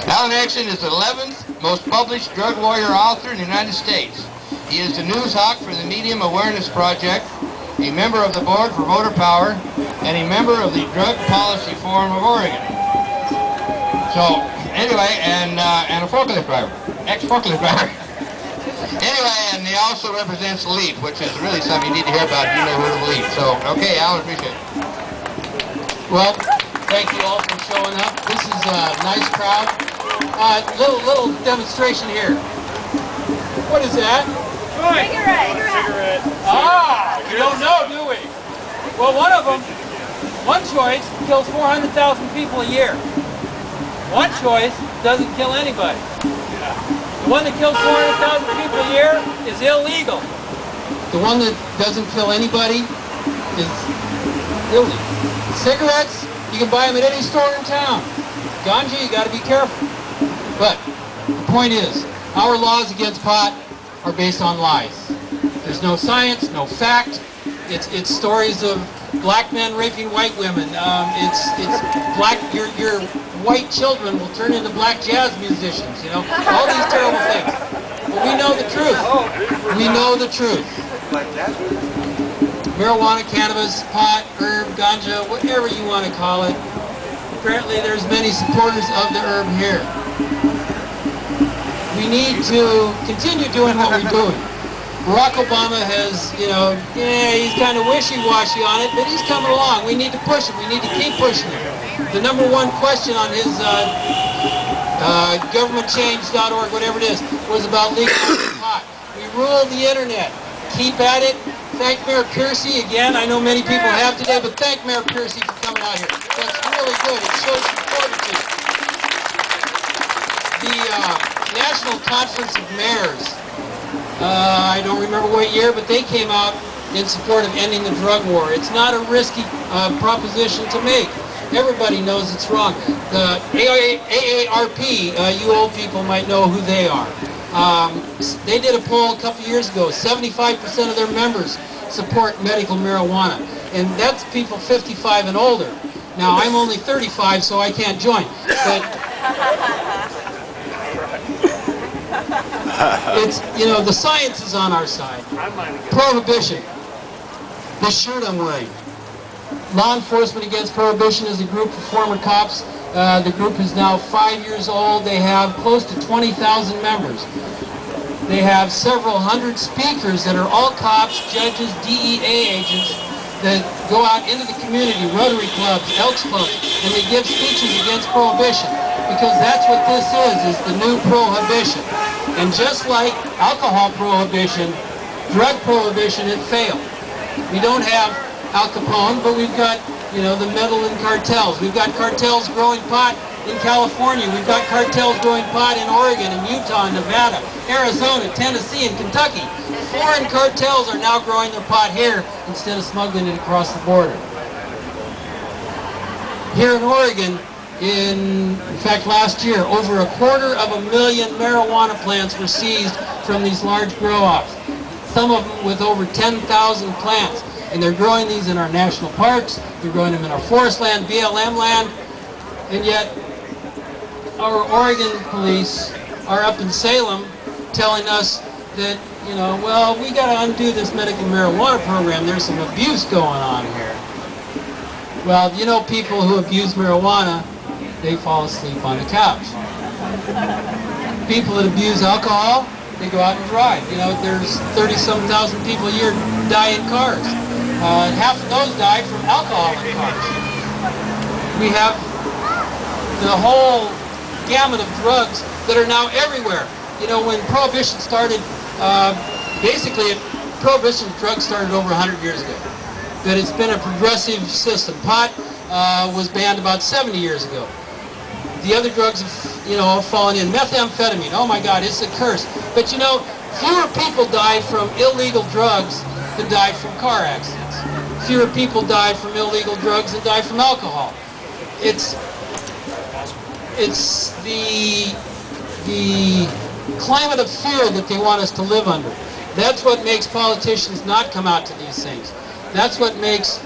Allan Erickson is the 11th most published drug warrior author in the United States. He is the news hawk for the Medium Awareness Project, a member of the board for Voter Power, and a member of the Drug Policy Forum of Oregon. So, anyway, and a forklift driver, ex-forklift driver. Anyway, and he also represents LEAP, which is really something you need to hear about if you know who to LEAP. So, okay, Allan, appreciate it. Well, thank you all for showing up. This is a nice crowd. Little demonstration here. What is that? Cigarette. Ah, we don't know, do we? Well, one choice kills 400,000 people a year. One choice doesn't kill anybody. The one that kills 400,000 people a year is illegal. The one that doesn't kill anybody is illegal. Cigarettes, you can buy them at any store in town. Ganja, you got to be careful. But the point is, our laws against pot are based on lies. There's no science, no fact. It's stories of black men raping white women. Your white children will turn into black jazz musicians. You know, all these terrible things. But we know the truth. We know the truth. Marijuana, cannabis, pot, herb, ganja, whatever you want to call it. Apparently, there's many supporters of the herb here. We need to continue doing what we're doing. Barack Obama has, he's kind of wishy-washy on it, but he's coming along. We need to push him. We need to keep pushing him. The #1 question on his governmentchange.org, whatever it is, was about legalizing pot. We rule the internet. Keep at it. Thank Mayor Piercy again. I know many people have today, but thank Mayor Piercy for coming out here. That's really good. It shows some fortitude. The National Conference of Mayors, I don't remember what year, but they came out in support of ending the drug war. It's not a risky proposition to make. Everybody knows it's wrong. The AARP, you old people might know who they are. They did a poll a couple years ago. 75% of their members support medical marijuana. And that's people 55 and older. Now, I'm only 35, so I can't join. But it's, the science is on our side. Prohibition. This shirt I'm wearing. Law Enforcement Against Prohibition is a group of former cops. The group is now 5 years old. They have close to 20,000 members. They have several hundred speakers that are all cops, judges, DEA agents that go out into the community, Rotary clubs, Elks clubs, and they give speeches against prohibition. Because that's what this is the new prohibition. And just like alcohol prohibition, drug prohibition, it failed. We don't have Al Capone, but we've got, the meddling cartels. We've got cartels growing pot in California. We've got cartels growing pot in Oregon and Utah and Nevada, Arizona, Tennessee, and Kentucky. Foreign cartels are now growing their pot here instead of smuggling it across the border. Here in Oregon, in fact last year, over 250,000 marijuana plants were seized from these large grow-ops. Some of them with over 10,000 plants. And they're growing these in our national parks, they're growing them in our forest land, BLM land, and yet our Oregon police are up in Salem telling us that, well, we got to undo this medical marijuana program. There's some abuse going on here. Well, people who abuse marijuana, they fall asleep on the couch. People that abuse alcohol, they go out and drive. There's 30-some thousand people a year die in cars. Half of those die from alcohol in cars. We have the whole gamut of drugs that are now everywhere. When Prohibition started, Prohibition drugs started over 100 years ago. But it's been a progressive system. Pot was banned about 70 years ago. The other drugs have, fallen in. Methamphetamine, oh my God, it's a curse. But fewer people die from illegal drugs than die from car accidents. Fewer people die from illegal drugs than die from alcohol. It's the climate of fear that they want us to live under. That's what makes politicians not come out to these things. That's what makes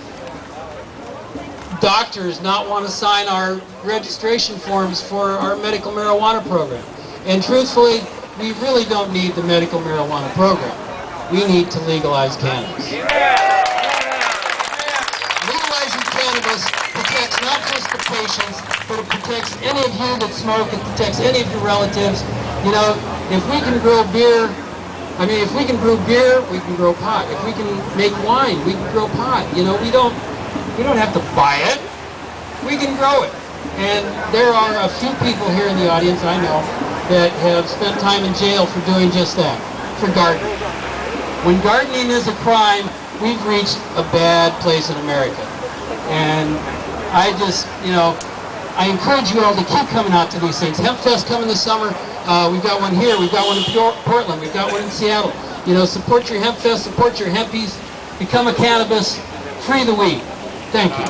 doctors not want to sign our registration forms for our medical marijuana program. And truthfully, we really don't need the medical marijuana program. We need to legalize cannabis. Legalizing cannabis protects not just the patients, but it protects any of you that smoke, it protects any of your relatives. You know, if we can grow beer, if we can brew beer, we can grow pot. If we can make wine, we can grow pot. You know, we don't have to buy it. We can grow it. And there are a few people here in the audience, I know, that have spent time in jail for doing just that, for gardening. When gardening is a crime, we've reached a bad place in America. And I just, I encourage you all to keep coming out to these things. Hemp Fest coming this summer. We've got one here. We've got one in Portland. We've got one in Seattle. You know, support your Hemp Fest. Support your hempies. Become a cannabis. Free the weed. Thank you.